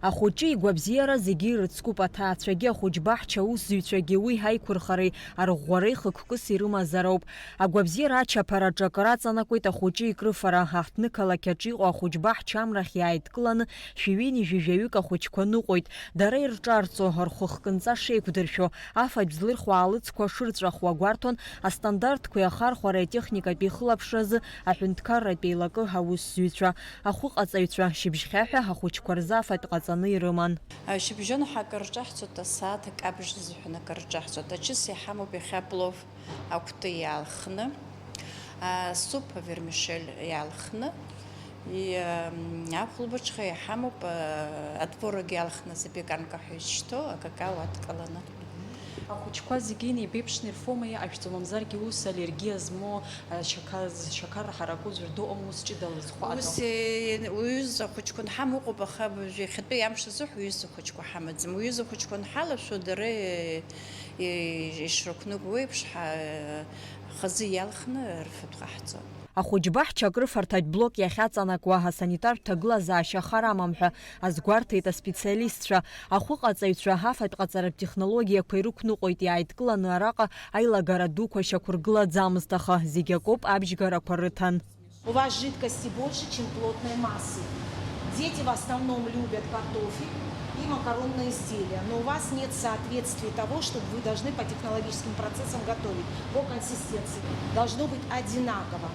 Ахәыҷы игәабзиара зегьы ирыцкуп, аҭаацәагьы ахәыҷбаҳча аусзуҩцәагьы уи ҳаиқәырхареи арӷәӷәареи хықәкыс ирымазароуп. Агәабзиара ачаԥараҿы акыр аҵанакуеит ахәыҷы икрыфара. Аҳҭны қалақьаҿы иҟоу ахәыҷбаҳча амрахь иааидкыланы шәиҩини жәижәаҩык ахәыҷқәа ныҟәоит. Дара ирҿарҵо, рхәы хкынҵа шеиқәдыршәо, афатә злырхуа аалыҵқәа шырҵәахуа гәарҭон астандартқәеи ахархәареи атехникатәи ихылаԥшразы аҳәынҭқарратәи еилакы аусзуҩцәа. Ахәыҟаҵаҩцәа шьыбжьхьаҳәа ахәыҷқәа рзы афатә ҟаҵаны ирыман. Шьыбжьон ҳакырҿаҳҵоит, асааҭ акабжь зҳәан акырҿаҳҵоит. Аҷыс иҳамоуп иахьа плов акәты иаалхны, суп вермишель иаалхны, ахәылбыҽха иҳамоуп атворог иаалхны, запеканка ҳәа изышьҭоу, акакао адкыланы. Ахәыҷқәа зегьы неибеиԥшны ирфома, иҟашәҵо, мамзаргьы ус аллергиа змоу, шьақар ҳараку ӡәыр дыҟам, ус ҷыдала зхәаҭоу? Ус уҩыза ахәыҷқәа нҳамоуп, аха иахьатәи амш азыҳәа уҩыза ахәыҷқәа ҳамаӡам. Уҩыза ахәыҷқәа нҳалашәо дара ишрықәныгәо еиԥш хазы иалхны рфатә ҟаҳҵоит. Ахәыҷбаҳча акрыфарҭатә блок иахьаҵанакуа ҳасанитартә ҭагылазаашьа харамам ҳәа азгәарҭеит аспециалистцәа. Ахәыҟаҵаҩцәа ҳафатә ҟаҵаратә технологиақәа ирықәныҟәоит, иааидкыланы араҟа аилагара дуқәа шьақәыргылаӡамызт, аха зегь акоуп абжьгарақәа рыҭан. У вас жидкости больше, чем плотной массы. Дети в основном любят картофель и макаронные изделия, но у вас нет соответствия того, что вы должны по технологическим процессам готовить. По консистенции должно быть одинаково.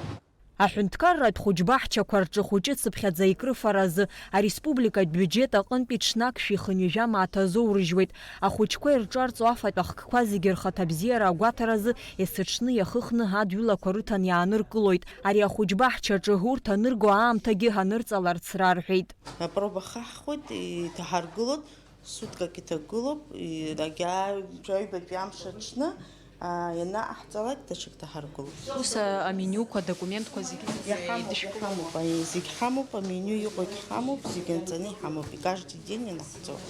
Аҳәынҭқарратә хәыҷбаҳчақәа рҿы хәыҷы цыԥхьаӡа икрыфаразы арреспубликатә биуџьет аҟынтәи ҽнак шәихынҩажәа мааҭ азоурыжьуеит. Ахәыҷқәа ирҿарҵо афатә ахкқәа зегьы рхаҭа бзиара агәаҭаразы есыҽны иахыхны адҩылақәа рыҭан иааныркылоит. Ари ахәыҷбаҳчаҿы урҭ анырго аамҭагьы ҳанырҵаларц рарҳәеит. Апроба хаҳхуеит, иҭаҳаргылоит, суткак иҭагылоуп, дагаҩбатәи амш аҽны ианааҳҵалак даҽак ҭаҳаргылоуп. Ус амениуқәа, документқәа зегьы Иҳамоуп, зегь ҳамоуп, амениу иҟоит ҳамоуп, зегь анҵаны иҳамоуп, каждый день ианаҳҵоуп.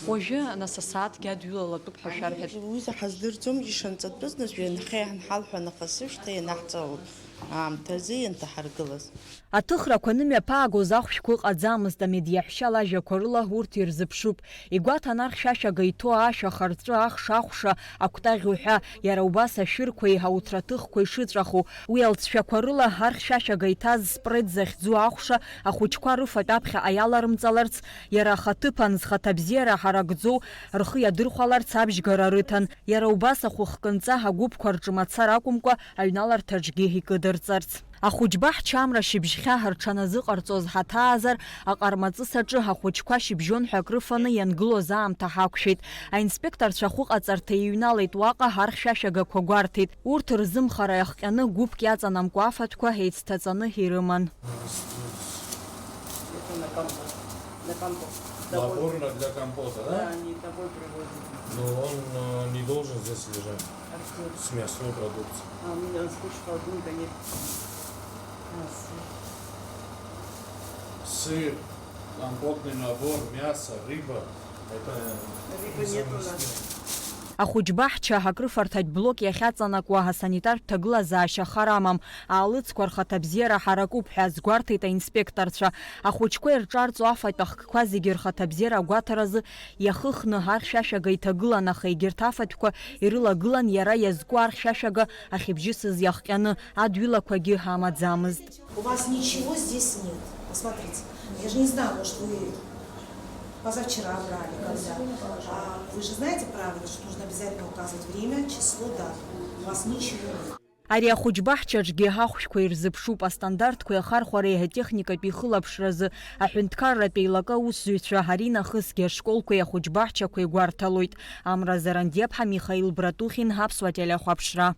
Уажәы нас асааҭгьы адҩылалатәуп ҳәа шәарҳәеит. Уи ҳаздырӡом ишанҵатәыз, нас ҳанҳалҳәа нахысышьҭа ианаҳҵалоит аамҭазы ианҭаҳаргылаз. Аҭыхрақәа нымҩаԥаагоз ахәшәқәа ыҟаӡамызт, амедиаҳәшьа лажәақәа рыла урҭ ирзыԥшуп. Игәаҭан архьшәашәага иҭоу ашьаха рҵәы ахша-ахәша акәтаӷь ҳәа, иара убас ашәырқәеи ауҭраҭыхқәа ишыҵәаху. Уи алҵшәақәа рыла архьшәашәага иҭаз спред захьӡу ахәша ахәыҷқәа рыфатә аԥхьаҟа иаларымҵаларц, иара ахаҭыԥан зхаҭа бзиара ҳаракӡоу рхы иадырхәаларц абжьгара рыҭан. Иара убас ахәы хкынҵа агәыԥқәа рҿы мацара акәымкәа аҩналарҭаҿгьы икыдырҵарц. Ахәыҷбаҳча амра шьыбжьхьаҳа рҽаназыҟарҵоз ҳаҭаазар, аҟармаҵыс аҿы ҳахәыҷқәа шьыбжьон ҳәа акрыфаны иангылоз аамҭа ҳақәшәеит. Аинспекторцәа хәыҟаҵарҭа иҩналеит, уаҟа ҳархьшәашәагақәа гәарҭеит. Урҭ рзымхара иахҟьаны гәыԥк иаҵанамкәа афатәқәа еицҭаҵаны ирыман. Набор для компота, да? Да, они тобой привозят. Но он не должен здесь лежать с мясной продукцией. А у меня скучно холодненько нет. Сыр, компотный набор, мясо, рыба. Это рыба нет у нас. Ахәыҷбаҳча акрыфарҭатә блок иахьаҵанакуа ҳасанитартә ҭагылазаашьа харамам, аалыҵқәа рхаҭа бзиара ҳаракуп ҳәа азгәарҭеит аинспекторцәа. Ахәыҷқәа ирҿарҵо афатә ахкқәа зегьы рхаҭа бзиара агәаҭаразы иахыхны архьшәашәага иҭагылан, аха егьырҭ афатәқәа ирылагылан иара иазку архьшәашәага ахьыбжьысыз иахҟьаны, адҩылақәагьы амаӡамызт. У вас ничего здесь нет. Посмотрите, я же не знаю, может вы позавчера брали, когда. Вы же знаете правильно, что нужно обязательно указывать время, число, дату. У вас ничего нет. Ари ахәыҷбаҳчаҿгьы ҳахәшәқәа ирзыԥшуп, астандартқәеи ахархәареи атехникатәи ихылаԥшразы аҳәынҭқарратәи еилакы аусзуҩцәа ари нахысгьы ашколқәеи ахәыҷбаҳчақәеи гәарҭалоит. Амра Заранdiaԥҳа, Михаил Братухин, ҳаԥсуа телеахәаԥшра.